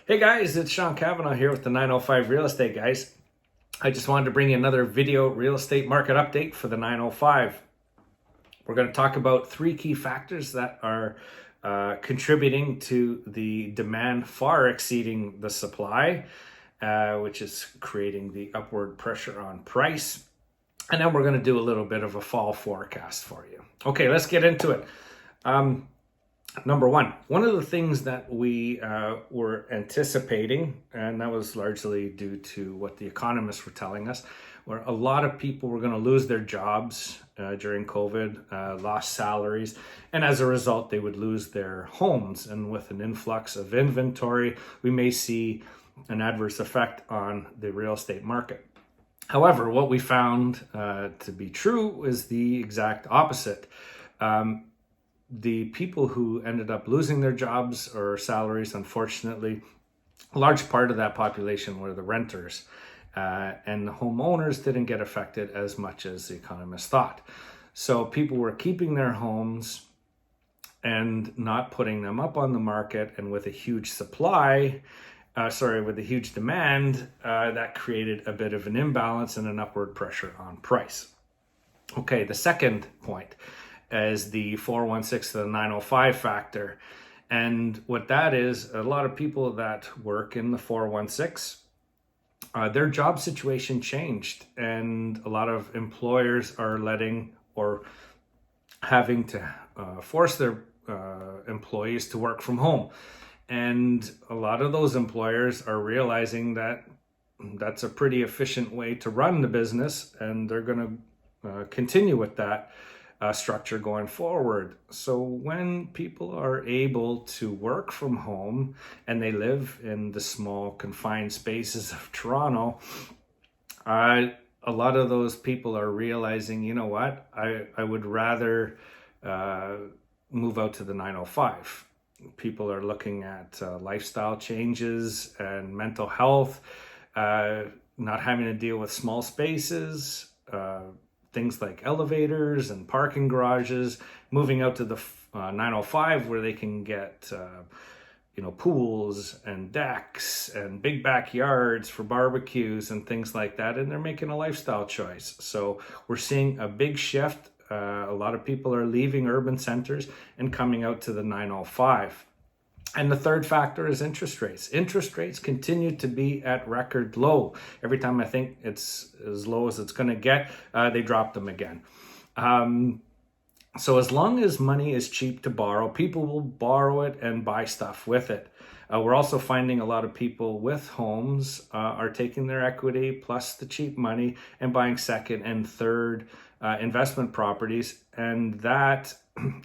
Hey guys, it's Sean Cavanaugh here with the 905 Real Estate Guys. I just wanted to bring you another video real estate market update for the 905. We're going to talk about three key factors that are contributing to the demand far exceeding the supply, which is creating the upward pressure on price. And then we're going to do a little bit of a fall forecast for you. Okay, let's get into it. Number one of the things that we were anticipating, and that was largely due to what the economists were telling us, where a lot of people were going to lose their jobs during COVID, lost salaries, and as a result, they would lose their homes. And with an influx of inventory, we may see an adverse effect on the real estate market. However, what we found to be true is the exact opposite. The people who ended up losing their jobs or salaries, unfortunately, a large part of that population were the renters, and the homeowners didn't get affected as much as the economists thought. So people were keeping their homes and not putting them up on the market, and with a huge with a huge demand, that created a bit of an imbalance and an upward pressure on price. Okay, the second point as the 416 to the 905 factor. And what that is, a lot of people that work in the 416, their job situation changed, and a lot of employers are letting or having to force their employees to work from home. And a lot of those employers are realizing that that's a pretty efficient way to run the business, and they're going to continue with that structure going forward. So when people are able to work from home and they live in the small confined spaces of Toronto, a lot of those people are realizing, you know what, I would rather move out to the 905. People are looking at lifestyle changes and mental health, not having to deal with small spaces, things like elevators and parking garages, moving out to the 905 where they can get pools and decks and big backyards for barbecues and things like that, and they're making a lifestyle choice. So we're seeing a big shift. A lot of people are leaving urban centers and coming out to the 905. And the third factor is interest rates. Interest rates continue to be at record low. Every time I think it's as low as it's going to get, they drop them again. So as long as money is cheap to borrow, people will borrow it and buy stuff with it. We're also finding a lot of people with homes are taking their equity plus the cheap money and buying second and third investment properties. And that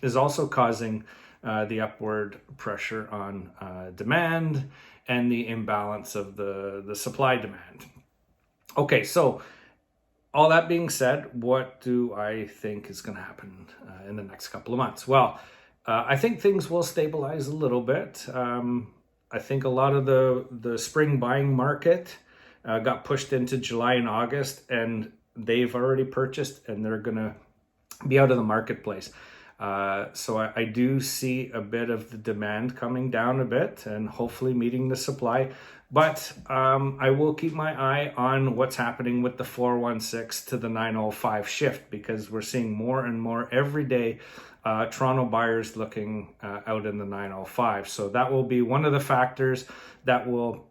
is also causing the upward pressure on demand and the imbalance of the supply demand. Okay, so all that being said, what do I think is going to happen in the next couple of months? Well, I think things will stabilize a little bit. I think a lot of the spring buying market got pushed into July and August, and they've already purchased and they're going to be out of the marketplace. So I do see a bit of the demand coming down a bit and hopefully meeting the supply. But I will keep my eye on what's happening with the 416 to the 905 shift, because we're seeing more and more every day Toronto buyers looking out in the 905. So that will be one of the factors that will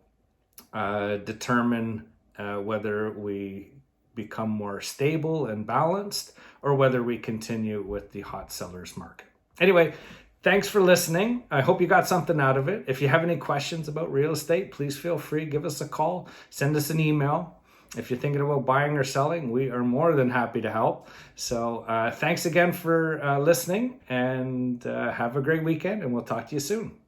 determine whether we become more stable and balanced, or whether we continue with the hot sellers market. Anyway, thanks for listening. I hope you got something out of it. If you have any questions about real estate, please feel free, give us a call, send us an email. If you're thinking about buying or selling, we are more than happy to help. So thanks again for listening, and have a great weekend, and we'll talk to you soon.